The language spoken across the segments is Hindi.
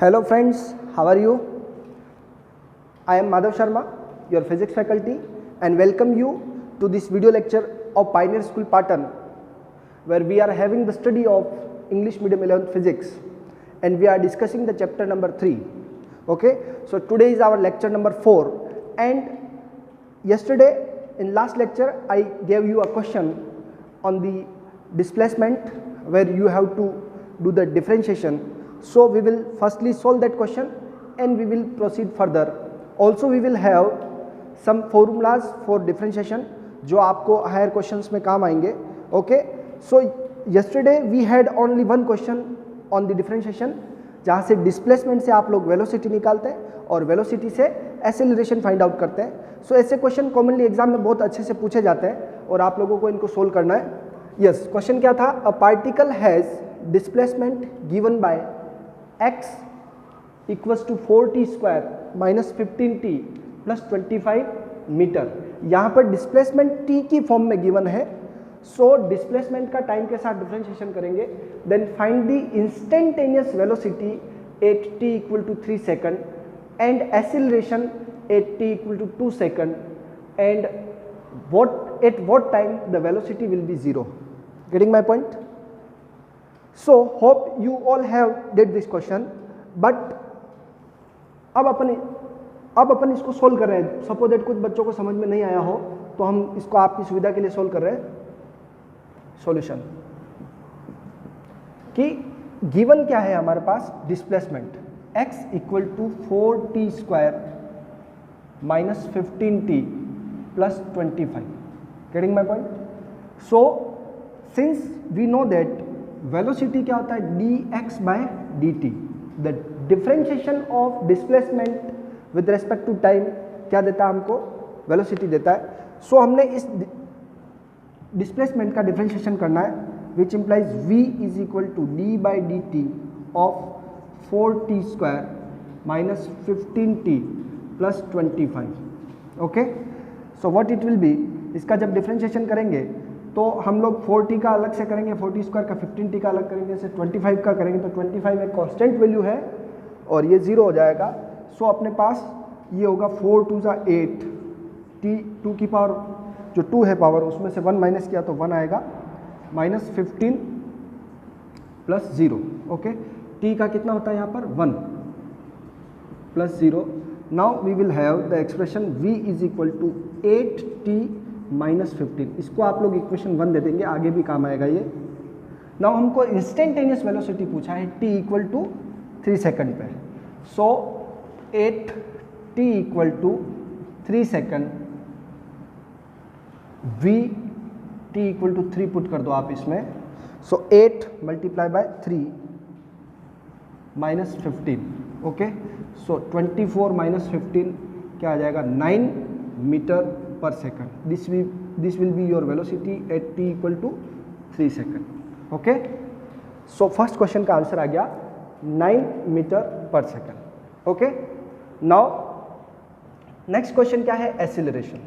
Hello friends, how are you? I am Madhav Sharma, your physics faculty, and welcome you to this video lecture of Pioneer School Patan, where we are having the study of English Medium 11th Physics, and we are discussing the chapter number 3. Okay, so today is our lecture number 4, and yesterday in last lecture I gave you a question on the displacement where you have to do the differentiation. So we will firstly solve that question and we will proceed further. Also we will have some formulas for differentiation जो आपको higher questions में काम आएंगे. Okay, so yesterday we had only one question on the differentiation जहाँ से displacement से आप लोग velocity निकालते हैं और velocity से acceleration find out करते हैं. So ऐसे question commonly exam में बहुत अच्छे से पूछे जाते हैं और आप लोगों को इनको solve करना है. Yes, question क्या था? A particle has displacement given by x equals to 4t square minus 15t plus 25 metre. यहाँ पर डिस्प्लेसमेंट t की फॉर्म में गिवन है. सो डिस्प्लेसमेंट का टाइम के साथ डिफरेंशिएशन करेंगे. Then find the instantaneous velocity at t equal to 3 second and acceleration at t equal to 2 second and at what time the velocity will be 0. Getting my point? So hope you all have did this question, but अब अपन इसको सोल्व कर रहे हैं. सपोज दैट कुछ बच्चों को समझ में नहीं आया हो तो हम इसको आपकी सुविधा के लिए सोल्व कर रहे हैं. सॉल्यूशन कि गिवन क्या है हमारे पास displacement x equal to 4t square minus 15t plus 25. Getting my point? So since we know that velocity क्या होता है dx by dt, the differentiation of displacement with respect to time क्या देता है हमको? वेलोसिटी देता है. सो हमने इस डिस्प्लेसमेंट का डिफरेंशिएशन करना है which implies v is equal to d by dt of 4t square minus 15t plus 25. Okay, so what it will be, इसका जब डिफरेंशिएशन करेंगे तो हम लोग 4t का अलग से करेंगे, 4t स्क्वायर का 15t का अलग करेंगे, जैसे 25 का करेंगे तो 25 एक कांस्टेंट वैल्यू है और ये 0 हो जाएगा. सो अपने पास ये होगा 4 2 ज़ा 8, t 2 की पावर जो 2 है पावर उसमें से 1 माइनस किया तो 1 आएगा, माइनस 15 प्लस 0. ओके, t का कितना होता है यहाँ पर 1 plus 0. Now we will have the expression v is equal to 8t minus 15. इसको आप लोग इक्वेशन 1 दे देंगे, आगे भी काम आएगा ये. नाउ हमको इंस्टेंटेनियस वेलोसिटी पूछा है t इक्वल टू 3 सेकंड पे. So 8t equal to 3 second, v t equal to 3 put कर दो आप इसमें. So 8 multiply by 3 minus 15. Okay, so 24 minus 15 क्या आ जाएगा? 9 metre per second. This will be your velocity at t equal to 3 second. Okay, so first question का आंसर आ गया 9 metre per second. Okay, now next question क्या है? एक्सीलरेशन.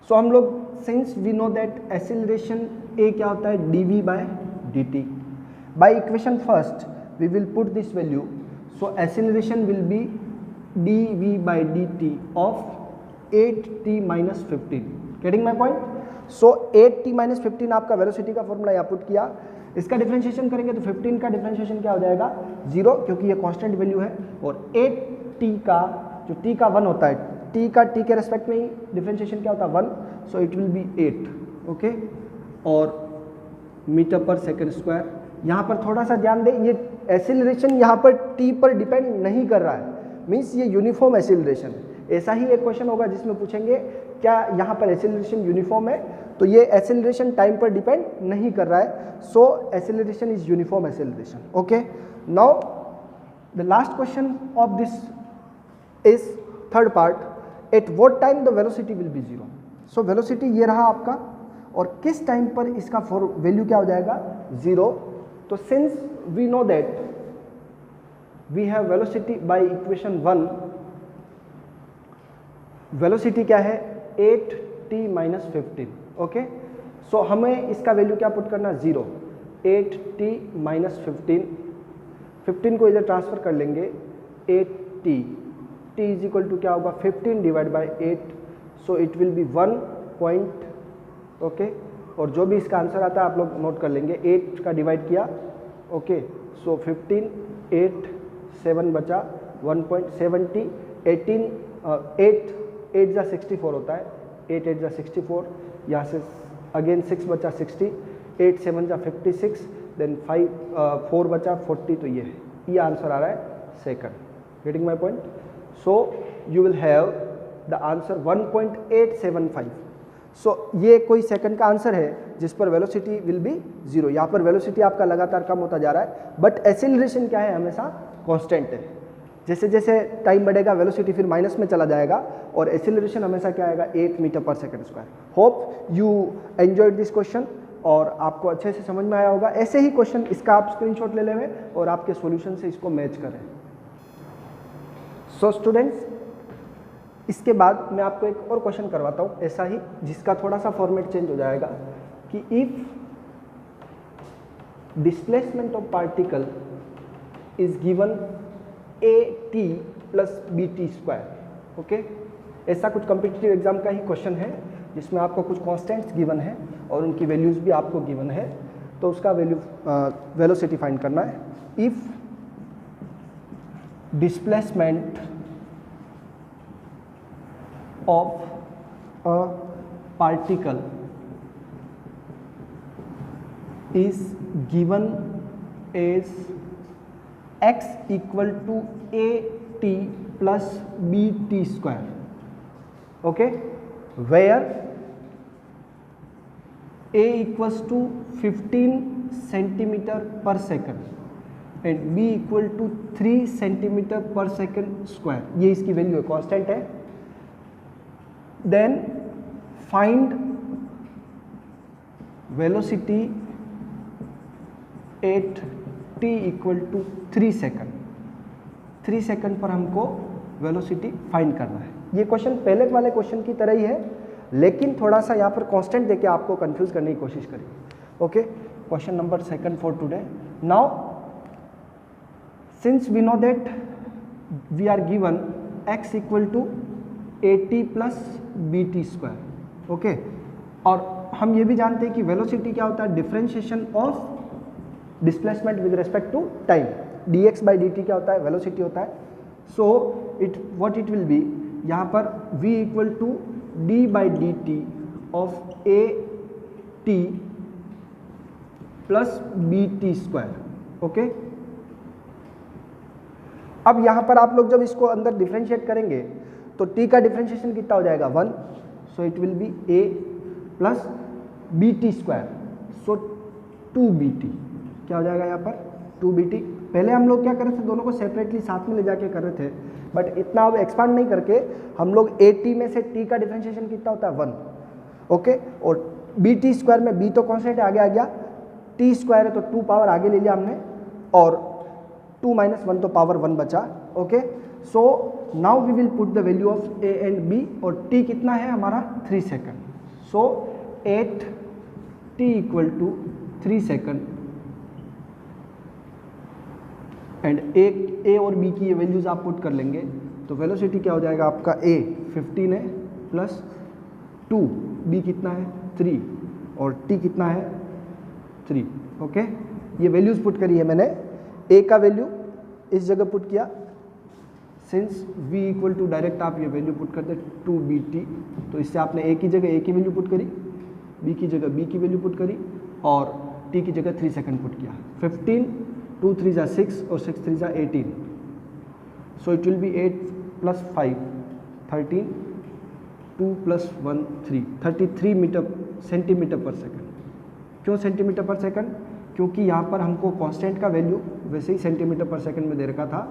सो हम लोग since we know that acceleration a क्या होता है? dv by dt. By equation first we will put this value. So acceleration will be dv by dt of 8t minus 15. Getting my point? So 8t minus 15 आपका वेलोसिटी का फॉर्मूला यहाँ पुट किया. इसका डिफरेंशिएशन करेंगे तो 15 का डिफरेंशिएशन क्या हो जाएगा? 0, क्योंकि ये कांस्टेंट वैल्यू है. और 8t का जो t का 1 होता है, t का t के रेस्पेक्ट में ही डिफरेंशिएशन क्या होता है? 1. So it will B 8. Okay, और मीटर पर सेकेंड स्क्वायर. यहाँ पर थोड़ा सा ध्यान दें, ये एक्सीलरेशन यहाँ पर t पर डिपेंड नहीं कर रहा है, मीन्स ये यूनिफॉर्म एक्सीलरेशन है. ऐसा ही एक क्वेश्चन होगा जिसमें पूछेंगे क्या यहाँ पर एक्सीलरेशन यूनिफॉर्म है, तो ये एक्सीलरेशन टाइम पर डिपेंड नहीं कर रहा है. So acceleration is uniform acceleration. Okay, now the last question of this is third part. At what time the velocity will be 0. So velocity ये रहा आपका और किस टाइम पर इसका वैल्यू क्या हो जाएगा? 0. तो since we know that we have velocity by equation 1, velocity क्या है? 8t minus 15. ओके, सो हमें इसका वैल्यू क्या पुट करना? 0. 8t माइनस 15 15 को इधर ट्रांसफ़र कर लेंगे 8t, t is equal to क्या होगा 15 divide by 8, so it will be 1 point okay. और जो भी इसका आंसर आता है आप लोग नोट कर लेंगे, 8 का डिवाइड किया ओके, सो 15 8 7 बचा 1.70, 18 8 जा 64 होता है, 8 8 जा 64, यहाँ से अगेन 6 बचा 60, 8 7 जा 56, देन 4 बचा 40, तो ये आंसर आ रहा है second. Getting my point? So you will have the answer 1.875। सो ये कोई सेकंड का आंसर है जिस पर वेलोसिटी विल बी 0। यहाँ पर वेलोसिटी आपका लगातार कम होता जा रहा है, बट एक्सेलरेशन क्या है, हमेशा कांस्टेंट है। जैसे जैसे टाइम बढ़ेगा वेलोसिटी फिर माइनस में चला जाएगा और एक्सेलरेशन हमेशा क्या आएगा 8 metre per second square. Hope you enjoyed this question और आपको अच्छे से समझ में आया होगा। ऐसे ही क्वेश्चन इसका आप स्क्रीनशॉट ले लें और आपके सॉल्यूशन से इसको मैच करें। सो स्टूडेंट्स, इसके बाद मैं आपको एक और क्वेश्चन करवाता हूँ ऐसा ही, जिसका थोड़ा सा फॉर्मेट चेंज हो जाएगा कि if displacement of particle is given at plus bt square. Okay, ऐसा कुछ कॉम्पिटिटिव एग्जाम का ही क्वेश्चन है जिसमें आपको कुछ कॉन्स्टेंट्स गिवन है और उनकी वैल्यूज भी आपको गिवन है, तो उसका वेलोसिटी फाइंड करना है। If displacement of a particle is given as x equal to at plus bt square, okay, where a equals to 15 centimeter per second and b equal to 3 centimeter per second square, ये इसकी वैल्यू है, कांस्टेंट है। Then find velocity at t equal to 3 second. 3 second पर हमको वेलोसिटी फाइंड करना है। ये क्वेश्चन पहले वाले क्वेश्चन की तरह ही है, लेकिन थोड़ा सा यहाँ पर कांस्टेंट देके आपको कंफ्यूज करने की कोशिश करिए। Okay, question number second for today. Now since we know that we are given x equal to at plus bt square, okay, और हम ये भी जानते हैं कि वेलोसिटी क्या होता है, differentiation of displacement with respect to time. dx by dt क्या होता है, वेलोसिटी होता है। So what it will be, यहाँ पर v equal to d by d t of a t plus b t square, okay. अब यहाँ पर आप लोग जब इसको अंदर डिफ्रेंशिएट करेंगे तो t का डिफ्रेंशिएशन कितना हो जाएगा 1, so it will be a plus b t square, so 2bt क्या हो जाएगा यहाँ पर 2bt। पहले हम लोग क्या कर रहे थे, दोनों को सेपरेटली साथ में ले जाके कर रहे थे, बट इतना अब एक्सपांड नहीं करके हम लोग at में से t का डिफरेंशिएशन कितना होता है 1, ओके, और bt स्क्वायर में b तो कॉन्स्टेंट है, आगे आ गया, t स्क्वायर है तो 2 पावर आगे ले लिया हमने, और 2 माइनस 1 तो पावर 1 बचा, okay. So now we will put the value of a and b, और t कितना है हमारा 3 second, so 8t equal to 3 second and a और b की ये वैल्यूज आप पुट कर लेंगे तो वेलोसिटी क्या हो जाएगा आपका, a 15 है प्लस 2, b कितना है 3 और t कितना है 3, ओके। ये वैल्यूज पुट करी है मैंने, a का वैल्यू इस जगह पुट किया, since v equal to direct आप ये वैल्यू पुट करते 2bt, तो इससे आपने a की जगह a की वैल्यू पुट करी, b की जगह b की वैल्यू पुट करी और t की जगह 3 सेकंड पुट किया। 15 2 3 जा 6 और 6 3 जा 18, सो it will B 8 plus 5 13, 2 plus 1 3, 33 centimetre पर सेकंड। क्यों सेंटीमीटर पर सेकंड, क्योंकि यहाँ पर हमको कांस्टेंट का वैल्यू वैसे ही सेंटीमीटर पर सेकंड में दे रखा था,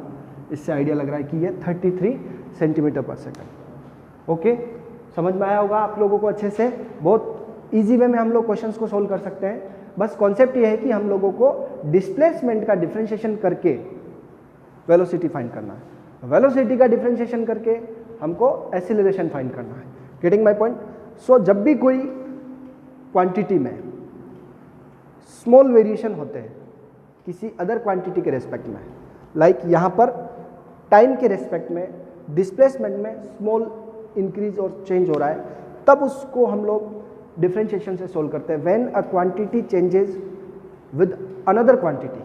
इससे आइडिया लग रहा है कि ये 33 सेंटीमीटर पर सेकंड। ओके, समझ में आया होगा आप लोगों को अच्छे से। बहुत ईजी वे में हम लोग क्वेश्चंस को सोल्व कर सकते हैं। बस कॉन्सेप्ट ये है कि हम लोगों को डिस्प्लेसमेंट का डिफरेंशिएशन करके वेलोसिटी फाइंड करना है, वेलोसिटी का डिफरेंशिएशन करके हमको एक्सीलरेशन फाइंड करना है। Getting my point? सो जब भी कोई क्वांटिटी में स्मॉल वेरिएशन होते हैं किसी अदर क्वांटिटी के रेस्पेक्ट में, लाइक यहाँ पर टाइम के रेस्पेक्ट में डिस्प्लेसमेंट में स्मॉल इंक्रीज और चेंज हो रहा है, तब उसको हम लोग डिफरेंशिएशन से सोल्व करते हैं। When a quantity changes with another quantity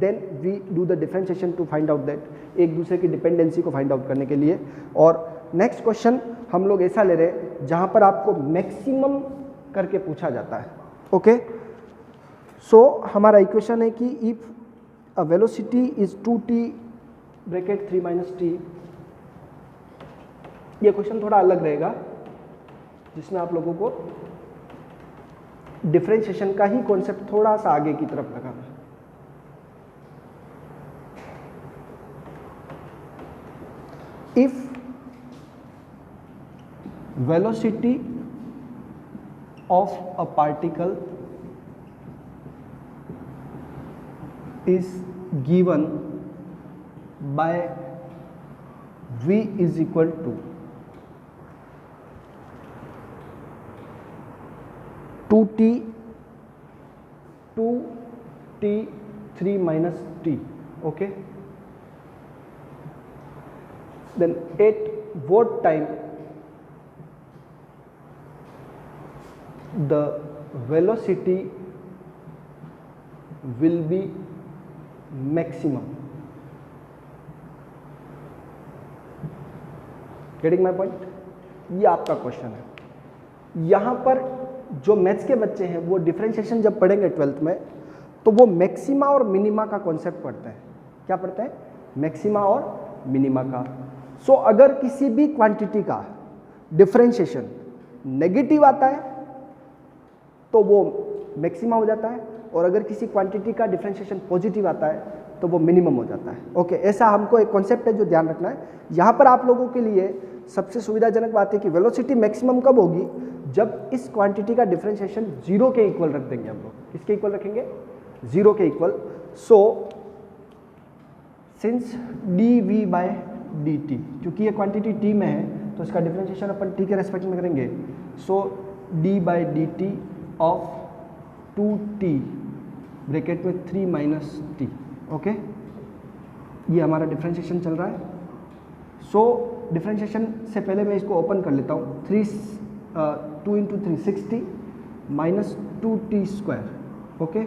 then we do the differentiation to find out that, एक दूसरे की डिपेंडेंसी को फाइंड आउट करने के लिए। और नेक्स्ट क्वेश्चन हम लोग ऐसा ले रहे हैं जहाँ पर आपको मैक्सिमम करके पूछा जाता है। ओके, सो हमारा इक्वेशन है कि if a velocity is 2t bracket 3 - t, ये क्वेश्चन थोड़ा अलग रहेगा जिसमें आप लोगों को डिफरेंशिएशन का ही कॉन्सेप्ट थोड़ा सा आगे की तरफ लगाना है। If velocity of a particle is given by v is equal to 2t 3 - t, okay, then at what time the velocity will be maximum? Getting my point? ये आपका क्वेश्चन है। यहाँ पर जो मैथ्स के बच्चे हैं वो डिफरेंशिएशन जब पढ़ेंगे 12th में, तो वो मैक्सिमा और मिनिमा का कॉन्सेप्ट पढ़ते हैं। क्या पढ़ते हैं? मैक्सिमा और मिनिमा का। सो अगर किसी भी क्वांटिटी का डिफरेंशिएशन नेगेटिव आता है तो वो मैक्सिमा हो जाता है, और अगर किसी क्वांटिटी का डिफरेंशिएशन पॉजिटिव आता है तो वो मिनिमम हो जाता है। ओके, ऐसा हमको एक कॉन्सेप्ट है जो ध्यान रखना है। यहाँ पर आप लोगों के लिए सबसे सुविधाजनक बात है कि वेलोसिटी मैक्सिमम कब होगी? जब इस क्वांटिटी का डिफरेंशिएशन 0 के इक्वल रख देंगे हम लोग। किसके इक्वल रखेंगे? 0 के इक्वल। सो सिंस dv/dt, क्योंकि ये क्वांटिटी t में है तो इसका डिफरेंशिएशन अपन t के रेस्पेक्ट में करेंगे। सो d/dt ऑफ 2t ब्रैकेट में 3 - t, ओके, ये हमारा डिफरेंशिएशन चल रहा है। सो डिफरेंशिएशन से पहले मैं इसको ओपन कर लेता हूँ। 2 × 3 60 - 2t², ओके,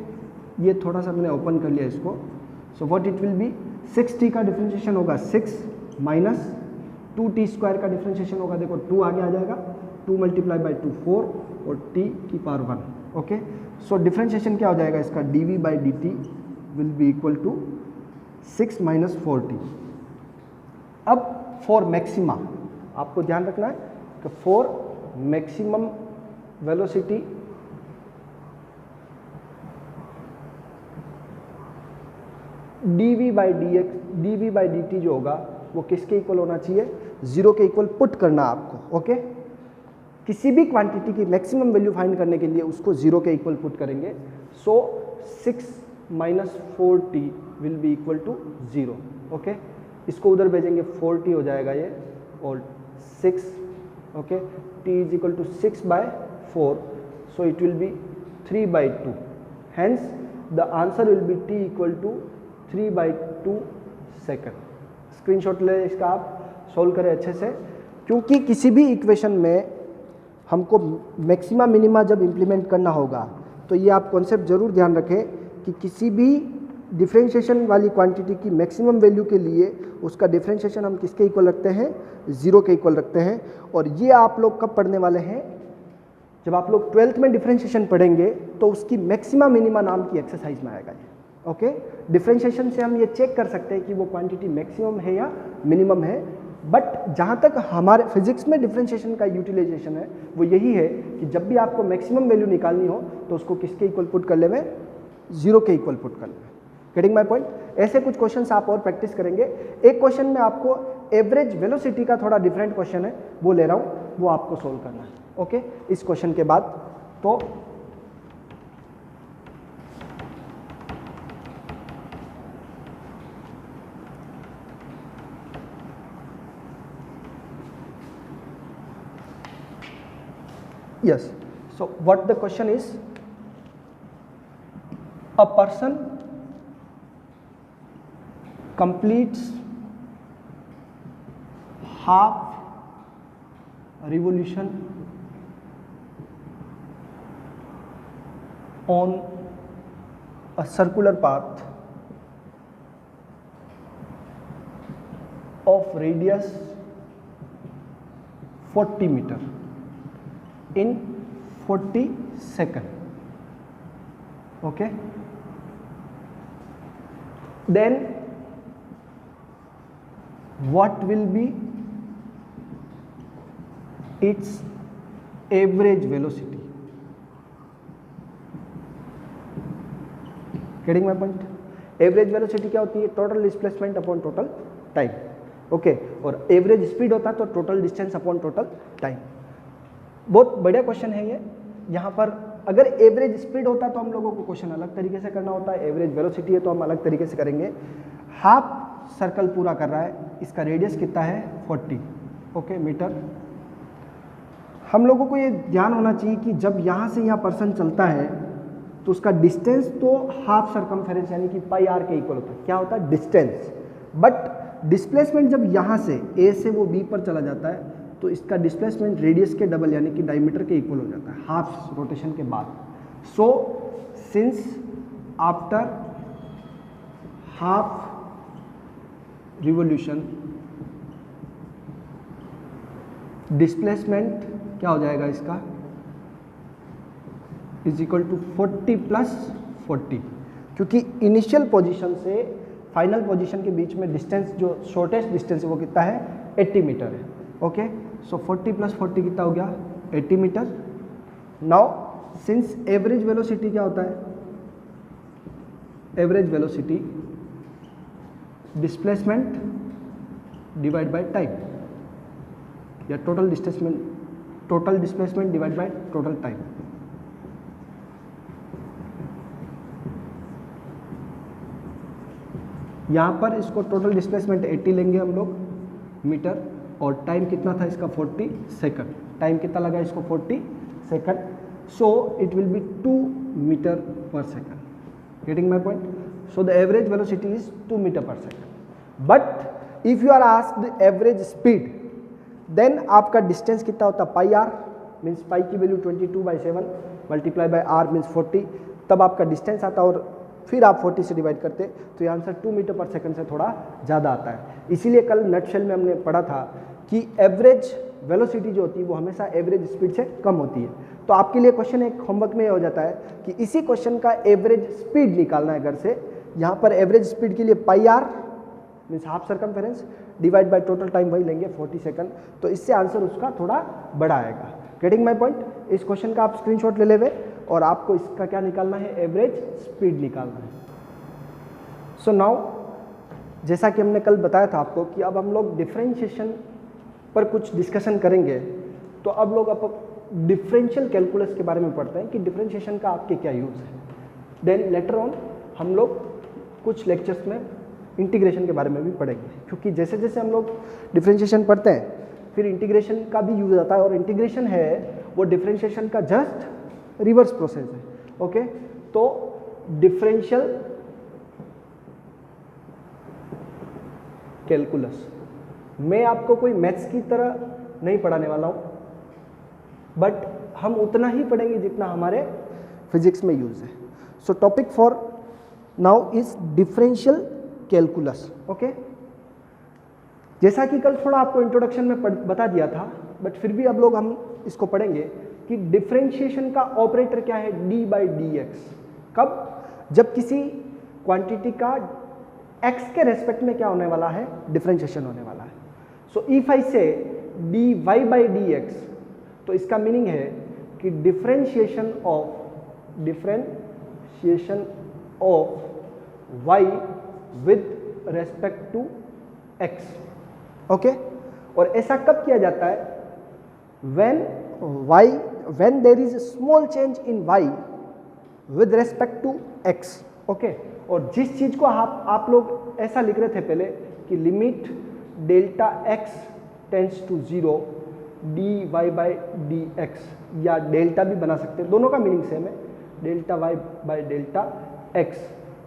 ये थोड़ा सा मैंने ओपन कर लिया इसको। सो what it will B, 6t का डिफरेंशिएशन होगा 6 माइनस 2t² का डिफरेंशिएशन होगा, देखो 2 आगे आ जाएगा, 2 × 2 4 और t की पावर 1, ओके। सो डिफरेंशिएशन क्या हो जाएगा इसका? dv/dt will be equal to 6 - 4t। अब फॉर मैक्सिमा आपको ध्यान रखना है कि फॉर मैक्सिमम वेलोसिटी dv/dt जो होगा वो किसके इक्वल होना चाहिए? 0 के इक्वल पुट करना आपको, ओके। किसी भी क्वांटिटी की मैक्सिमम वैल्यू फाइंड करने के लिए उसको 0 के इक्वल पुट करेंगे। So 6 - 4t will be equal to 0, okay. इसको उधर भेजेंगे 4t हो जाएगा ये, और 6, okay, t is equal to 6/4, so it will be 3/2। Hence the answer will be t equal to 3/2 second. Screenshot ले इसका, आप सोल्व करें अच्छे से, क्योंकि किसी भी इक्वेशन में हमको मैक्सिमा मिनिमा जब इम्प्लीमेंट करना होगा तो ये आप कॉन्सेप्ट जरूर ध्यान रखें कि किसी भी डिफरेंशिएशन वाली क्वांटिटी की मैक्सिमम वैल्यू के लिए उसका डिफरेंशिएशन हम किसके इक्वल रखते हैं? 0 के इक्वल रखते हैं। और ये आप लोग कब पढ़ने वाले हैं? जब आप लोग 12th में डिफरेंशिएशन पढ़ेंगे तो उसकी मैक्सिमा मिनिमा नाम की एक्सरसाइज में आएगा ये, ओके। डिफरेंशिएशन से हम ये चेक कर सकते हैं कि वो क्वांटिटी मैक्सिमम है या मिनिमम है। बट जहाँ तक हमारे फिजिक्स में डिफरेंशिएशन का यूटिलाइजेशन है वो यही है कि जब भी आपको मैक्सिमम वैल्यू निकालनी हो तो उसको किसके इक्वल पुट कर ले में? 0 के इक्वल पुट कर ले। Getting my point? ऐसे कुछ क्वेश्चंस आप और प्रैक्टिस करेंगे। एक क्वेश्चन में आपको एवरेज वेलोसिटी का थोड़ा डिफरेंट क्वेश्चन है, वो ले रहा हूँ, वो आपको सोल्व करना है, ओके। इस क्वेश्चन के बाद तो yes, so what the question is, a person completes half revolution on a circular path of radius 40 meter in 40 seconds. Okay, then what will be its average velocity? Getting my point? Average velocity क्या होती है? Total displacement upon total time. Okay, और एवरेज स्पीड होता है तो total distance upon total time. बहुत बढ़िया क्वेश्चन है ये. यहाँ पर अगर एवरेज स्पीड होता तो हम लोगों को क्वेश्चन अलग तरीके से करना होता है. एवरेज वेलोसिटी है तो हम अलग तरीके से करेंगे. हाफ सर्कल पूरा कर रहा है, इसका रेडियस कितना है? 40 ओके मीटर. हम लोगों को ये ध्यान होना चाहिए कि जब यहाँ से यहाँ पर्सन चलता है तो उसका डिस्टेंस तो हाफ सर्कमफेरेंस यानी कि पाई आर के इक्वल होता है. क्या होता है? डिस्टेंस. बट डिस्प्लेसमेंट जब यहाँ से ए से वो बी पर चला जाता है तो इसका डिस्प्लेसमेंट रेडियस के डबल यानी कि डायमीटर के इक्वल हो जाता है हाफ रोटेशन के बाद. So since after half revolution displacement क्या हो जाएगा इसका? इज इक्वल टू 40 प्लस 40, क्योंकि इनिशियल पोजीशन से फाइनल पोजीशन के बीच में डिस्टेंस जो शॉर्टेस्ट डिस्टेंस है वो कितना है? 80 मीटर है. ओके, सो 40 प्लस 40 कितना हो गया? 80 meter. Now since average velocity क्या होता है? Average velocity displacement divide by time या total displacement divide by total time. यहाँ पर इसको टोटल डिस्प्लेसमेंट 80 लेंगे हम लोग मीटर, और टाइम कितना था इसका? 40 सेकंड. टाइम कितना लगा इसको? 40 second. So it will be 2 meter per second. Getting my point? So the average velocity is 2 meter per second. But if you are asked average speed then आपका डिस्टेंस कितना होता? पाई आर मीन्स पाई की value 22/7 multiply by r means 40. तब आपका डिस्टेंस आता और फिर आप 40 से डिवाइड करते तो ये आंसर 2 मीटर पर सेकंड से थोड़ा ज़्यादा आता है. इसीलिए कल नटशेल में हमने पढ़ा था कि एवरेज वेलोसिटी जो होती है वो हमेशा एवरेज स्पीड से कम होती है. तो आपके लिए क्वेश्चन एक होमवर्क में ये हो जाता है कि इसी क्वेश्चन का एवरेज स्पीड निकालना है घर से. यहाँ पर एवरेज स्पीड के लिए pi r means half circumference divide by total time वही लेंगे 40 सेकंड. तो इससे आंसर उसका थोड़ा बड़ा आएगा. Getting my point? इस क्वेश्चन का आप स्क्रीनशॉट ले लेवे और आपको इसका क्या निकालना है? एवरेज स्पीड निकालना है. सो नाउ जैसा कि हमने कल बताया था आपको कि अब हम लोग डिफरेंशिएशन पर कुछ डिस्कशन करेंगे. तो अब लोग आप डिफरेंशियल कैलकुलस के बारे में पढ़ते हैं कि डिफरेंशिएशन का आपके क्या यूज़ है. देन लेटर ऑन हम लोग कुछ लेक्चर्स में इंटीग्रेशन के बारे में भी पढ़ेंगे, क्योंकि जैसे जैसे हम लोग डिफरेंशिएशन पढ़ते हैं फिर इंटीग्रेशन का भी यूज़ आता है. और इंटीग्रेशन है वो डिफरेंशिएशन का जस्ट रिवर्स प्रोसेस है. ओके, तो डिफरेंशियल कैलकुलस मैं आपको कोई मैथ्स की तरह नहीं पढ़ाने वाला हूँ, बट हम उतना ही पढ़ेंगे जितना हमारे फिजिक्स में यूज़ है. सो topic for now is differential calculus. Okay, जैसा कि कल थोड़ा आपको इंट्रोडक्शन में बता दिया था, बट फिर भी अब लोग हम इसको पढ़ेंगे कि डिफरेंशिएशन का ऑपरेटर क्या है? d/dx. कब? जब किसी क्वांटिटी का x के रेस्पेक्ट में क्या होने वाला है? डिफरेंशिएशन होने वाला है. सो इफ आई से dy/dx तो इसका मीनिंग है कि differentiation of y with respect to x. Okay, और ऐसा कब किया जाता है? when there is a small change in y with respect to x. Okay, और जिस चीज को आप लोग ऐसा लिख रहे थे पहले कि limit delta x tends to 0 dy/dx, या डेल्टा भी बना सकते हैं, दोनों का मीनिंग सेम है, डेल्टा y/डेल्टा x,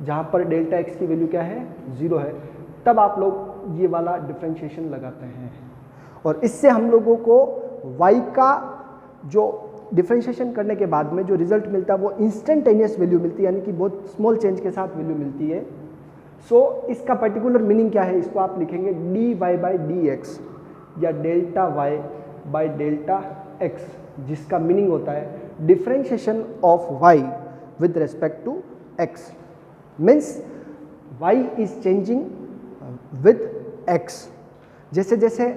जहाँ पर डेल्टा x की वैल्यू क्या है? 0 है. तब आप लोग ये वाला डिफरेंशिएशन लगाते हैं और इससे हम लोगों को y का जो डिफरेंशिएशन करने के बाद में जो रिजल्ट मिलता है वो इंस्टेंटेनियस वैल्यू मिलती है, यानी कि बहुत स्मॉल चेंज के साथ वैल्यू मिलती है। सो इसका पर्टिकुलर मीनिंग क्या है, इसको आप लिखेंगे dy बाई डी एक्स या delta y by delta x, जिसका मीनिंग होता है differentiation of y with respect to x, means y is changing with x। जैसे जैसे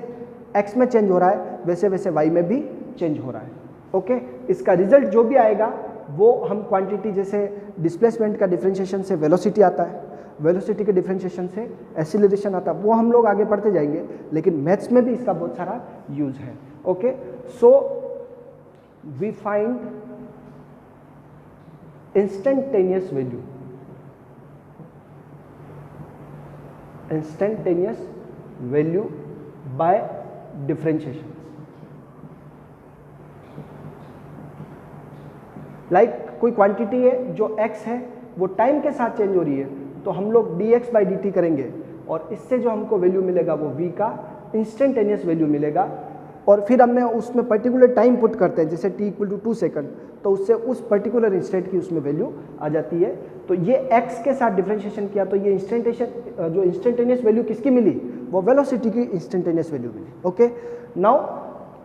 x में चेंज हो रहा है वैसे वैसे y में भी चेंज हो रहा है। ओके, इसका रिजल्ट जो भी आएगा वो हम क्वांटिटी, जैसे डिस्प्लेसमेंट का डिफरेंशिएशन से वेलोसिटी आता है, वेलोसिटी के डिफरेंशिएशन से एक्सीलरेशन आता है, वो हम लोग आगे पढ़ते जाएंगे, लेकिन मैथ्स में भी इसका बहुत सारा यूज है। Okay, so we find instantaneous value, instantaneous value by differentiation. Like कोई क्वांटिटी है जो x है वो टाइम के साथ चेंज हो रही है, तो हम लोग dx बाई dt करेंगे और इससे जो हमको वैल्यू मिलेगा वो v का इंस्टेंटेनियस वैल्यू मिलेगा। और फिर हमें उसमें पर्टिकुलर टाइम पुट करते हैं, जैसे t इक्वल टू 2 सेकंड, तो उससे उस पर्टिकुलर इंस्टेंट की उसमें वैल्यू आ जाती है। तो ये x के साथ डिफरेंशिएशन किया तो ये जो इंस्टेंटेनियस वैल्यू किसकी मिली, वो वेलोसिटी की इंस्टेंटेनियस वैल्यू मिली। ओके, नाउ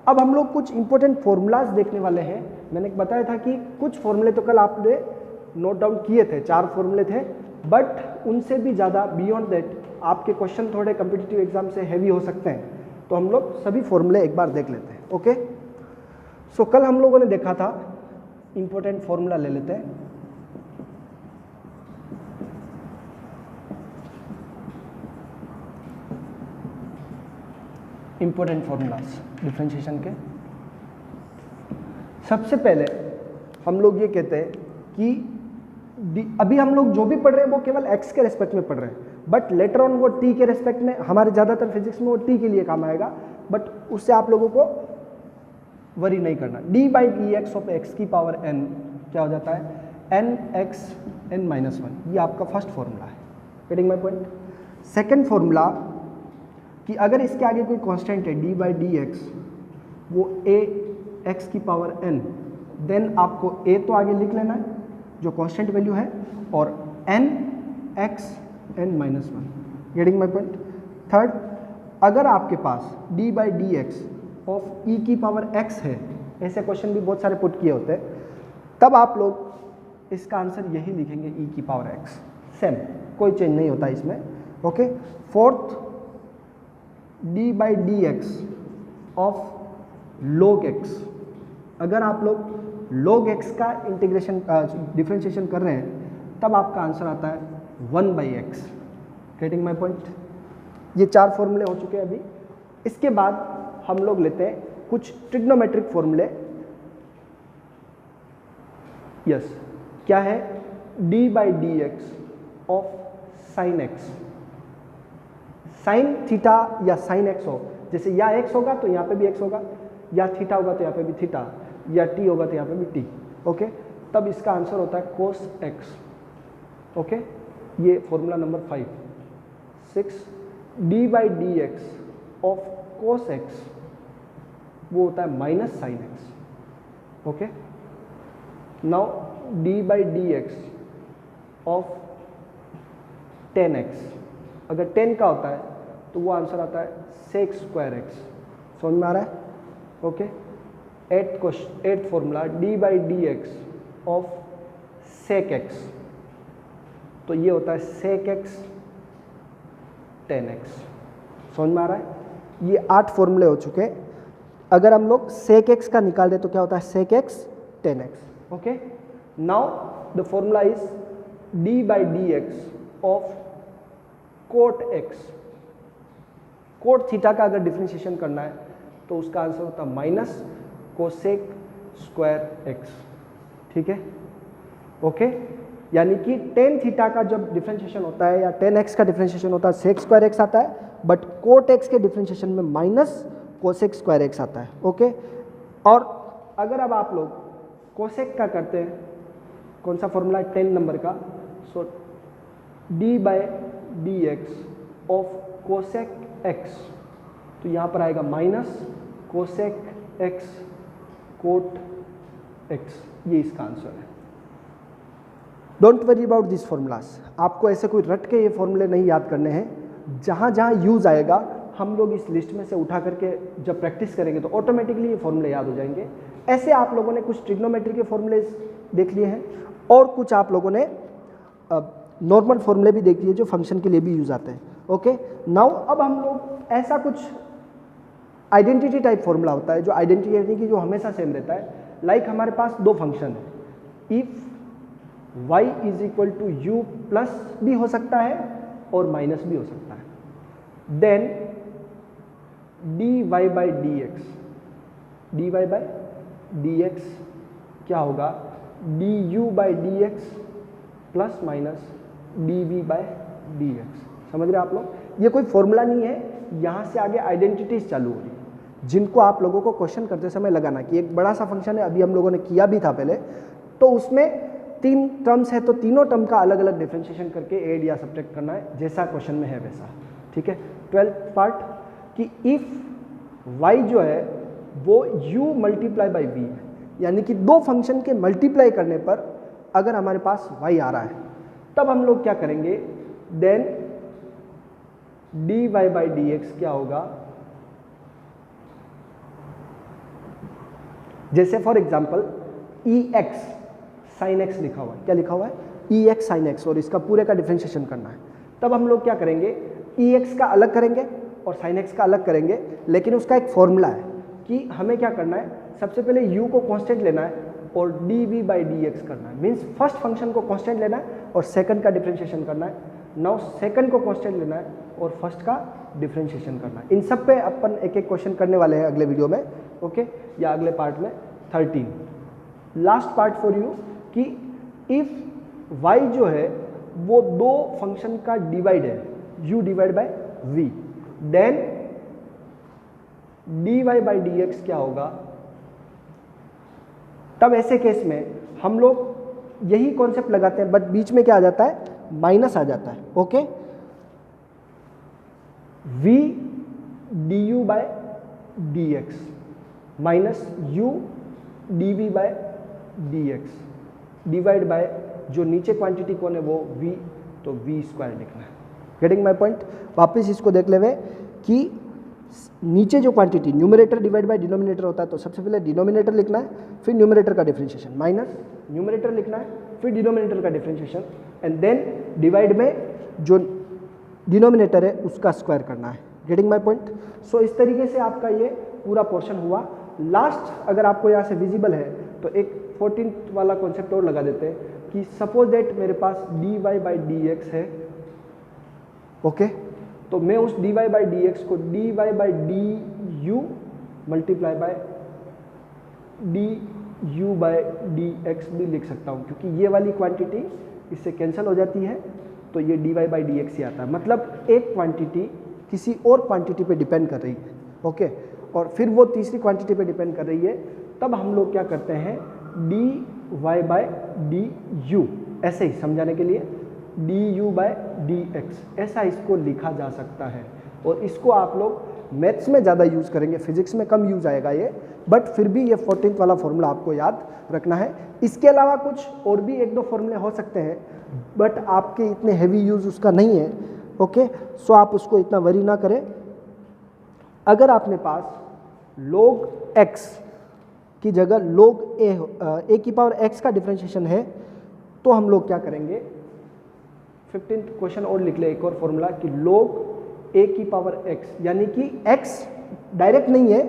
अब हम लोग कुछ इंपॉर्टेंट फॉर्मूलाज देखने वाले हैं। मैंने बताया था कि कुछ फॉर्मूले तो कल आपने नोट डाउन किए थे, 4 फॉर्मूले थे, बट उनसे भी ज़्यादा बियॉन्ड दैट आपके क्वेश्चन थोड़े कम्पिटिटिव एग्जाम से हैवी हो सकते हैं, तो हम लोग सभी फॉर्मूले एक बार देख लेते हैं। ओके, सो कल हम लोगों ने देखा था, इंपॉर्टेंट फॉर्मूला ले लेते हैं। इंपॉर्टेंट फॉर्मूलाज डिफरेंशिएशन के। सबसे पहले हम लोग ये कहते हैं कि अभी हम लोग जो भी पढ़ रहे हैं वो केवल x के रेस्पेक्ट में पढ़ रहे हैं, बट लेटर ऑन वो t के रेस्पेक्ट में, हमारे ज़्यादातर फिजिक्स में वो t के लिए काम आएगा, बट उससे आप लोगों को वरी नहीं करना। d by D x of x की पावर n क्या हो जाता है, nx n माइनस 1, ये आपका फर्स्ट फॉर्मूला है। Getting my point. Second formula कि अगर इसके आगे कोई कांस्टेंट है d बाई डी एक्स, वो a x की पावर n, देन आपको a तो आगे लिख लेना है जो कांस्टेंट वैल्यू है, और n x n minus 1। Getting my point. Third, अगर आपके पास d by D x of e की पावर x है, ऐसे क्वेश्चन भी बहुत सारे पुट किए होते हैं, तब आप लोग इसका आंसर यही लिखेंगे e की पावर x, सेम, कोई चेंज नहीं होता इसमें। Okay, fourth, d by D x of log x, अगर आप लोग log x का इंटीग्रेशन डिफरेंशिएशन कर रहे हैं, तब आपका आंसर आता है 1 by x. Getting my point. ये 4 फॉर्मूले हो चुके हैं अभी। इसके बाद हम लोग लेते हैं कुछ ट्रिग्नोमेट्रिक फॉर्मूले। यस, क्या है, d by D x of sine x, sine theta या साइन एक्स हो, जैसे या x होगा तो यहाँ पे भी x होगा, या थीटा होगा तो यहाँ पे भी थीटा, या t होगा तो यहाँ पे भी t। ओके, तब इसका आंसर होता है cos x। ओके, ये formula number 5। 6, d by D x of cos x, वो होता है minus sine x। Okay, now d by D x of tan x, अगर 10 का होता है तो वो आंसर आता है सेक स्क्वायर एक्स। समझ में आ रहा है? Okay, eight formula d by D x of sec x, तो ये होता है सेक एक्स टेन एक्स। समझ में आ रहा है? ये 8 फॉर्मूले हो चुके हैं। अगर हम लोग सेक एक्स का निकाल दे तो क्या होता है, sec x tan x. Okay, now the formula is d by D x of cot x. Cot theta का अगर डिफरेंशिएशन करना है तो उसका आंसर होता है माइनस कोसेक स्क्वायर एक्स। ठीक है, ओके, यानी कि टेन थीटा का जब डिफरेंशिएशन होता है या टेन एक्स का डिफरेंशिएशन होता है सेक स्क्वायर एक्स आता है, बट कोट एक्स के डिफरेंशिएशन में माइनस कोसेक स्क्वायर एक्स आता है। ओके, और अगर अब आप लोग कोसेक का करते हैं, कौन सा फॉर्मूला है 10 नंबर का, so d by D x of cosec x, तो यहाँ पर आएगा minus cosec x cot x, ये इसका आंसर है। Don't worry about this formulas, आपको ऐसे कोई रट के ये फॉर्मूले नहीं याद करने हैं, जहाँ जहाँ यूज़ आएगा हम लोग इस लिस्ट में से उठा करके जब प्रैक्टिस करेंगे तो ऑटोमेटिकली ये फॉर्मूले याद हो जाएंगे। ऐसे आप लोगों ने कुछ ट्रिग्नोमेट्री के फॉर्मूले देख लिए हैं और कुछ आप लोगों ने नॉर्मल फॉर्मूले भी देख लिए जो फंक्शन के लिए भी यूज़ आते हैं। ओके, नाउ अब हम लोग ऐसा कुछ आइडेंटिटी टाइप फॉर्मूला होता है जो आइडेंटिटी यानी कि जो हमेशा सेम रहता है। लाइक हमारे पास दो फंक्शन है, if y is equal to u plus भी हो सकता है और माइनस भी हो सकता है, then dy by D x क्या होगा, du by D x plus minus dv by D x. समझ रहे आप लोग, ये कोई फॉर्मूला नहीं है, यहाँ से आगे आइडेंटिटीज चालू हो रही है जिनको आप लोगों को क्वेश्चन करते समय लगाना कि एक बड़ा सा फंक्शन है, अभी हम लोगों ने किया भी था पहले, तो उसमें 3 टर्म्स है तो तीनों टर्म का अलग अलग डिफरेंशिएशन करके ऐड या सब्ट्रैक्ट करना है, जैसा क्वेश्चन में है वैसा। ठीक है, 12th पार्ट कि इफ y जो है वो u मल्टीप्लाई बाई v है, यानी कि दो फंक्शन के मल्टीप्लाई करने पर अगर हमारे पास y आ रहा है तब हम लोग क्या करेंगे, then dy by D x क्या होगा, जैसे for example ex sine x लिखा हुआ है, क्या लिखा हुआ है, ex साइन एक्स, और इसका पूरे का डिफरेंशिएशन करना है। तब हम लोग क्या करेंगे, ex का अलग करेंगे और साइन एक्स का अलग करेंगे, लेकिन उसका एक फॉर्मूला है कि हमें क्या करना है, सबसे पहले u को कांस्टेंट लेना है और dv बाई डी एक्स करना है, मीन्स फर्स्ट फंक्शन को कांस्टेंट लेना है और सेकंड का डिफरेंशिएशन करना है। नाउ सेकंड को कांस्टेंट लेना है और फर्स्ट का डिफरेंशिएशन करना है। इन सब पे अपन एक एक क्वेश्चन करने वाले हैं अगले वीडियो में, ओके, या अगले पार्ट में। 13 लास्ट पार्ट फॉर यू कि इफ y जो है वो दो फंक्शन का डिवाइड है, u divide by v, then dy by D x क्या होगा, तब ऐसे केस में हम लोग यही कॉन्सेप्ट लगाते हैं, बट बीच में क्या आ जाता है, माइनस आ जाता है। Okay, v du by D X minus u dv by D X divide by जो नीचे क्वांटिटी कौन है वो v, तो v स्क्वायर लिखना है। गेटिंग माई पॉइंट, वापस इसको देख ले कि नीचे जो quantity numerator divide by denominator होता है, तो सबसे पहले डिनोमिनेटर लिखना है, फिर न्यूमरेटर का डिफरेंशिएशन, माइनस न्यूमरेटर लिखना है, फिर डिनोमिनेटर का डिफरेंशिएशन, एंड देन डिवाइड में जो डिनोमिनेटर है उसका स्क्वायर करना है। Getting my point. सो इस तरीके से आपका ये पूरा पोर्शन हुआ। लास्ट अगर आपको यहाँ से विजिबल है तो एक 14th वाला कॉन्सेप्ट और लगा देते हैं कि सपोज दैट मेरे पास dy बाई डी एक्स है, ओके, तो मैं उस dy बाई डी एक्स को dy by D you multiply by D you by D x भी लिख सकता हूँ, क्योंकि ये वाली क्वांटिटी इससे कैंसिल हो जाती है, तो ये dy बाई डी एक्स ही आता है। मतलब एक क्वांटिटी किसी और क्वांटिटी पे डिपेंड कर रही है, ओके, और फिर वो तीसरी क्वांटिटी पे डिपेंड कर रही है, तब हम लोग क्या करते हैं, dy बाई डी यू, ऐसे ही समझाने के लिए D you by D x, ऐसा इसको लिखा जा सकता है। और इसको आप लोग मैथ्स में ज़्यादा यूज़ करेंगे, फिजिक्स में कम यूज़ आएगा ये, बट फिर भी ये 14th वाला फॉर्मूला आपको याद रखना है। इसके अलावा कुछ और भी एक दो फॉर्मूले हो सकते हैं, बट आपके इतने हैवी यूज़ उसका नहीं है, ओके, सो आप उसको इतना वरी ना करें। अगर आपने पास log x की जगह log a की पावर x का डिफरेंशिएशन है, तो हम लोग क्या करेंगे, 15th क्वेश्चन और लिख ले एक और फॉर्मूला कि log a की पावर x, यानी कि x डायरेक्ट नहीं है,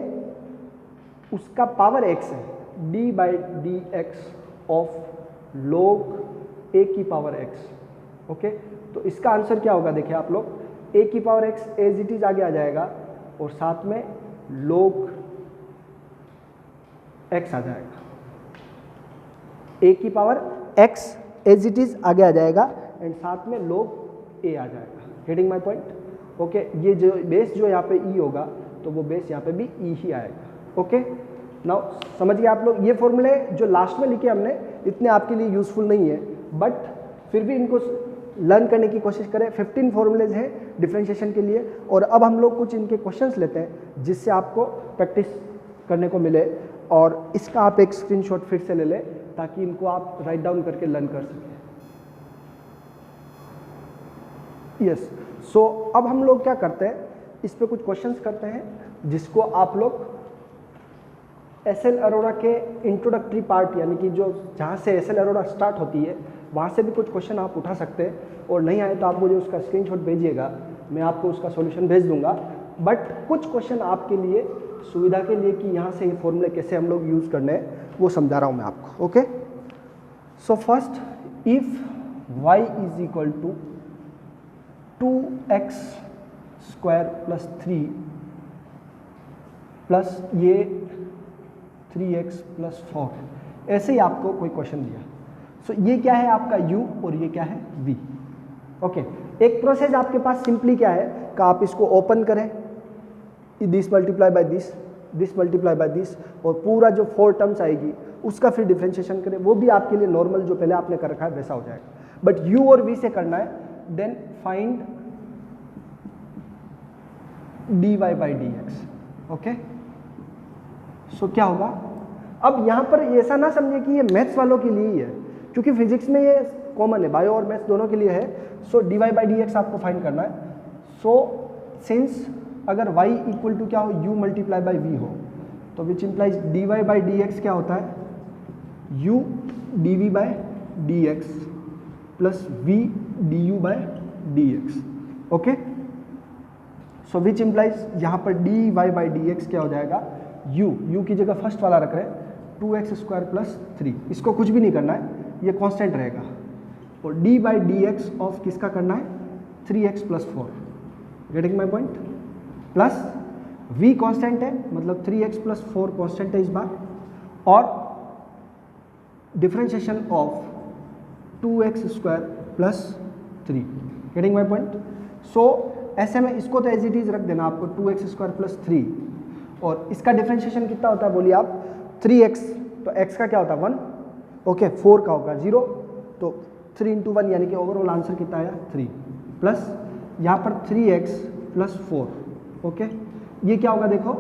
उसका पावर x है, d by D x of log a की पावर x, ओके। तो इसका आंसर क्या होगा, देखिए आप लोग, a की power x as it is आगे आ जाएगा और साथ में log x आ जाएगा, a की power x as it is आगे आ जाएगा एंड साथ में log a आ जाएगा। Getting my point, okay. ये जो बेस जो यहाँ पे e होगा तो वो बेस यहाँ पे भी e ही आएगा, ओके। नाउ समझ गए आप लोग। ये फॉर्मूले जो लास्ट में लिखे हमने इतने आपके लिए यूजफुल नहीं है, बट फिर भी इनको लर्न करने की कोशिश करें। 15 फॉर्मूलेज हैं डिफरेंशिएशन के लिए, और अब हम लोग कुछ इनके क्वेश्चंस लेते हैं जिससे आपको प्रैक्टिस करने को मिले, और इसका आप एक स्क्रीनशॉट फिर से ले लें ताकि इनको आप राइट डाउन करके लर्न कर सकें। यस, सो अब हम लोग क्या करते हैं, इस पे कुछ क्वेश्चंस करते हैं जिसको आप लोग एसएल अरोड़ा के इंट्रोडक्टरी पार्ट, यानी कि जो जहाँ से एसएल अरोड़ा स्टार्ट होती है वहाँ से भी कुछ क्वेश्चन आप उठा सकते हैं, और नहीं आए तो आप मुझे उसका स्क्रीनशॉट भेजिएगा, मैं आपको उसका सॉल्यूशन भेज दूंगा। बट कुछ क्वेश्चन आपके लिए सुविधा के लिए कि यहाँ से ये फॉर्मूले कैसे हम लोग यूज़ करने हैं वो समझा रहा हूँ मैं आपको। Okay, so first, if y is equal to 2x square plus 3 plus ये 3x प्लस 4, ऐसे ही आपको कोई क्वेश्चन दिया। सो ये क्या है आपका u और ये क्या है v। ओके, एक प्रोसेस आपके पास सिंपली क्या है कि आप इसको ओपन करें, this multiply by this multiply by this, और पूरा जो 4 टर्म्स आएगी उसका फिर डिफरेंशिएशन करें, वो भी आपके लिए नॉर्मल जो पहले आपने कर रखा है वैसा हो जाएगा। बट u और v से करना है, then find dy by dx। Okay, so क्या होगा, अब यहाँ पर ऐसा ना समझे कि ये मैथ्स वालों के लिए ही है, क्योंकि फिजिक्स में ये कॉमन है, बायो और मैथ्स दोनों के लिए है। सो dy बाई dx आपको फाइंड करना है। सो सिंस अगर y इक्वल टू क्या हो, u मल्टीप्लाई बाई v हो, तो which implies dy by dx क्या होता है, u dv by dx plus v du by dx। Okay, so which implies यहाँ पर dy बाई dx क्या हो जाएगा, u की जगह फर्स्ट वाला रख रहे हैं 2x स्क्वायर प्लस 3, इसको कुछ भी नहीं करना है, ये कांस्टेंट रहेगा, और d बाई dx ऑफ किसका करना है, 3x plus 4। Getting my point, plus v constant है, मतलब 3x प्लस 4 कांस्टेंट है इस बार, और differentiation of 2x square plus 3। Getting my point. So ऐसे में इसको तो एज इट इज रख देना आपको 2x स्क्वायर प्लस 3, और इसका डिफरेंशिएशन कितना होता है बोलिए आप, 3x, तो x का क्या होता है 1, ओके, 4 का होगा 0, तो 3 इंटू 1 यानी कि ओवरऑल आंसर कितना आया 3, प्लस यहाँ पर 3x प्लस 4। ओके, ये क्या होगा देखो,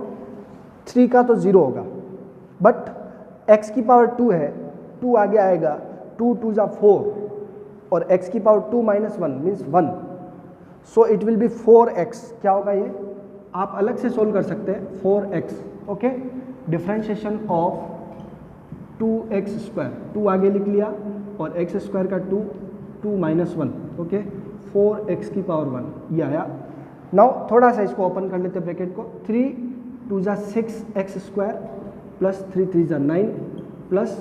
3 का तो 0 होगा, बट x की पावर 2 है, 2 आगे आएगा, 2 2 जा 4, और x की power 2 minus 1 means 1, so it will B 4x। क्या होगा ये, आप अलग से सोल्व कर सकते हैं, 4x। Okay, differentiation of 2x square, 2 आगे लिख लिया, और x स्क्वायर का 2, 2 माइनस 1, ओके, 4x की पावर 1, ये आया। नाउ थोड़ा सा इसको ओपन कर लेते हैं ब्रैकेट को, 3 2 जा 6x स्क्वायर प्लस 3 3 जा 9 plus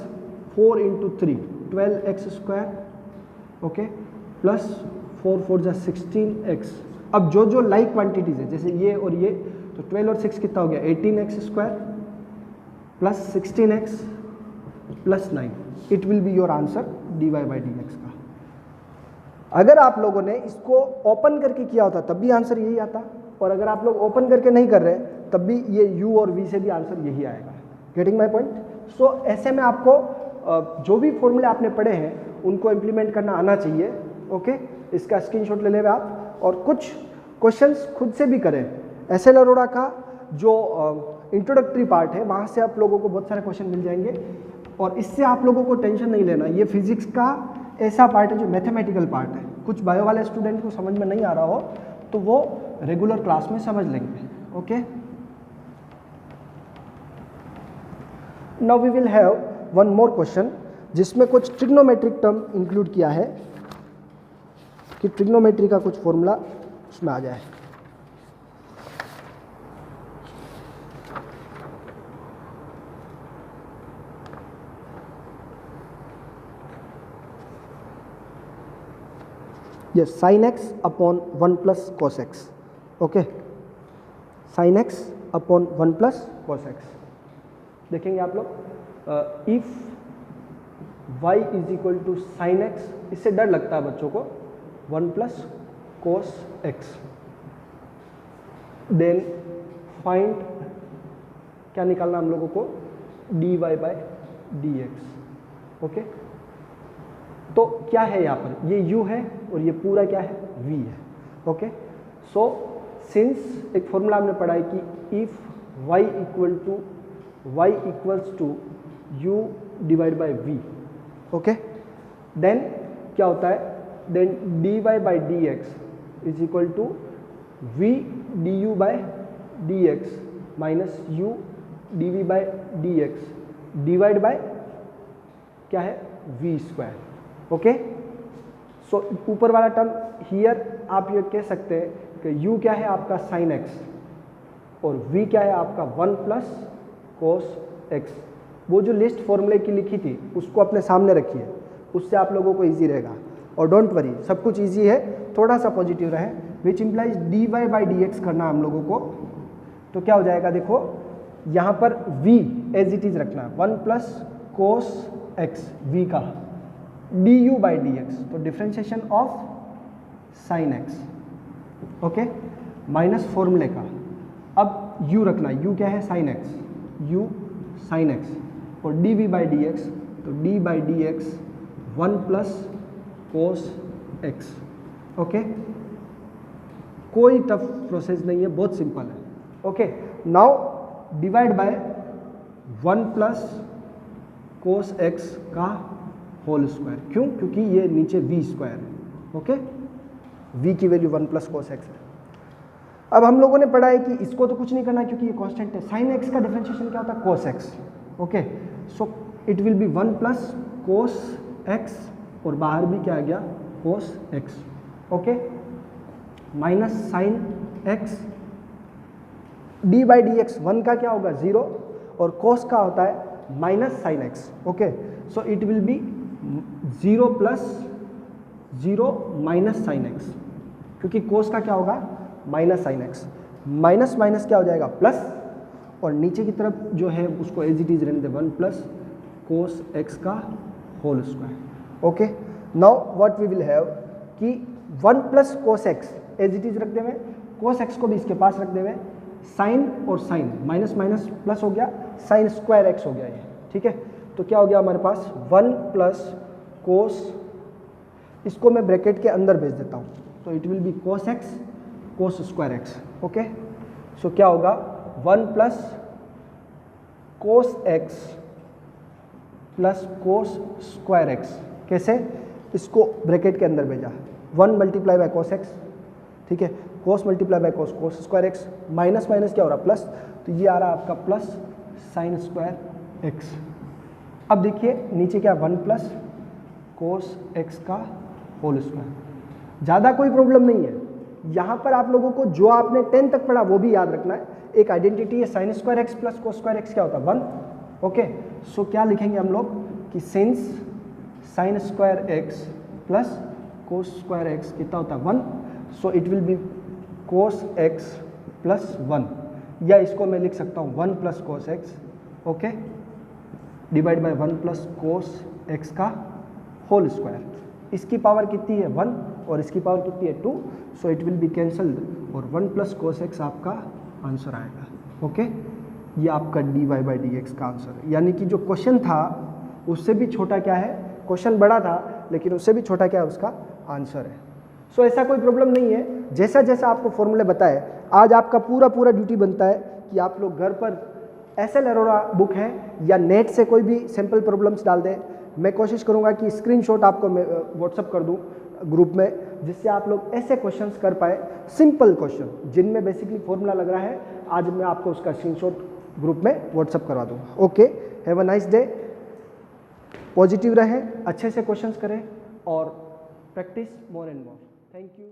4 into 3 12x square, okay, plus 4 4 जा 16x। अब जो जो लाइक क्वांटिटीज है जैसे ये और ये, तो 12 और 6 कितना हो गया, 18x square plus 16x plus 9, it will be your answer dy by dx का। अगर आप लोगों ने इसको ओपन करके किया होता तब भी आंसर यही आता, और अगर आप लोग ओपन करके नहीं कर रहे तब भी ये u और v से भी आंसर यही आएगा। Getting my point. सो ऐसे में आपको जो भी फॉर्मूले आपने पढ़े हैं उनको इम्प्लीमेंट करना आना चाहिए। ओके, इसका स्क्रीनशॉट ले लें आप, और कुछ क्वेश्चंस खुद से भी करें। एसएल अरोड़ा का जो इंट्रोडक्टरी पार्ट है वहाँ से आप लोगों को बहुत सारे क्वेश्चन मिल जाएंगे, और इससे आप लोगों को टेंशन नहीं लेना, ये फिजिक्स का ऐसा पार्ट है जो मैथमेटिकल पार्ट है। कुछ बायो वाले स्टूडेंट को समझ में नहीं आ रहा हो तो वो रेगुलर क्लास में समझ लेंगे। Okay, now we will have one more question जिसमें कुछ ट्रिग्नोमेट्रिक टर्म इंक्लूड किया है कि ट्रिग्नोमेट्री का कुछ फॉर्मूला उसमें आ जाए। Yes, sine X upon 1 plus cos X. Okay, sine X upon 1 plus cos X देखेंगे आप लोग। If y is equal to sine X, इससे डर लगता है बच्चों को, 1 plus cos X, then find क्या निकालना हम लोगों को, dy बाई dx। ओके, तो क्या है यहाँ पर, ये u है और ये पूरा क्या है v है। ओके, सो सिंस एक फॉर्मूला हमने पढ़ा है कि if y equals to u divide by v, okay, then क्या होता है, then dy by dx is equal to v du by dx minus u dv by dx divide by क्या है v स्क्वायर। ओके, सो ऊपर वाला टर्म हियर आप ये कह सकते हैं कि u क्या है आपका साइन x और v क्या है आपका 1 प्लस कोस x। वो जो लिस्ट फॉर्मूले की लिखी थी उसको अपने सामने रखिए, उससे आप लोगों को इजी रहेगा। और डोंट वरी, सब कुछ इजी है, थोड़ा सा पॉजिटिव रहे, which implies dy by dx करना हम लोगों को। तो क्या हो जाएगा, देखो यहाँ पर v एज इट इज रखना है 1 प्लस कोस x v का du बाई dx, तो differentiation of sine x। Okay, minus फॉर्मूले का अब u रखना, u क्या है sine x, u sine x और dv बाई dx, तो d by dx 1 plus cos x। Okay, कोई टफ प्रोसेस नहीं है, बहुत सिंपल है। Okay, now divide by 1 plus cos x का होल स्क्वायर। क्यों? क्योंकि ये नीचे v स्क्वायर है। ओके, v की वैल्यू 1 प्लस कोस x है। अब हम लोगों ने पढ़ा है कि इसको तो कुछ नहीं करना क्योंकि ये कांस्टेंट है। साइन x का डिफरेंशिएशन क्या होता है, cos x। Okay, so it will be 1 plus cos x और बाहर भी क्या आ गया cos x। Okay, minus sine x, d by D X 1 का क्या होगा 0 और कोस का होता है minus sine x। Okay, so it will be 0 plus 0 minus sine x, क्योंकि कोस का क्या होगा minus sine x, minus minus क्या हो जाएगा प्लस, और नीचे की तरफ जो है उसको एज इट इज रहने दे 1 प्लस कोस x का whole square. Okay, now what we will have कि 1 plus cos x as it is रख देवे, कोस x को भी इसके पास रख देवे, साइन और साइन माइनस माइनस प्लस हो गया, साइन स्क्वायर x हो गया ये। ठीक है, तो क्या हो गया हमारे पास 1 प्लस कोस, इसको मैं ब्रैकेट के अंदर भेज देता हूँ, तो it will be cos x cos square x। Okay, so क्या होगा 1 plus cos x plus cos square x। कैसे? इसको ब्रैकेट के अंदर भेजा, 1 मल्टीप्लाई बाय कोस x, ठीक है, cos multiply by cos, cos square x, minus minus क्या हो रहा प्लस, तो ये आ रहा आपका प्लस साइन स्क्वायर x। अब देखिए नीचे क्या 1 प्लस कोस x का होल स्क्वायर। ज़्यादा कोई प्रॉब्लम नहीं है यहाँ पर, आप लोगों को जो आपने 10 तक पढ़ा वो भी याद रखना है। एक आइडेंटिटी है sine square x plus cos square x क्या होता है 1। ओके, सो क्या लिखेंगे हम लोग कि since sine square x plus cos square x कितना होता है 1, so it will be cos x plus 1, या इसको मैं लिख सकता हूँ 1 plus cos x। Okay, divide by 1 plus cos x का होल स्क्वायर। इसकी पावर कितनी है 1 और इसकी पावर कितनी है 2, सो इट विल बी कैंसल्ड और 1 प्लस कोस x आपका आंसर आएगा। ओके, ये आपका dy बाई dx का आंसर है, यानी कि जो क्वेश्चन था उससे भी छोटा क्या है, क्वेश्चन बड़ा था लेकिन उससे भी छोटा क्या है उसका आंसर है। सो ऐसा कोई प्रॉब्लम नहीं है, जैसा जैसा आपको फॉर्मूले बताए, आज आपका पूरा ड्यूटी बनता है कि आप लोग घर पर SL अरोरा बुक है या नेट से कोई भी सिंपल प्रॉब्लम्स डाल दें। मैं कोशिश करूंगा कि स्क्रीनशॉट आपको मैं व्हाट्सअप कर दूं ग्रुप में, जिससे आप लोग ऐसे क्वेश्चंस कर पाए, सिंपल क्वेश्चन जिनमें बेसिकली फॉर्मूला लग रहा है। आज मैं आपको उसका स्क्रीनशॉट ग्रुप में व्हाट्सअप करवा दूंगा। Okay, have a nice day, positive रहें, अच्छे से क्वेश्चंस करें और practice more and more. Thank you.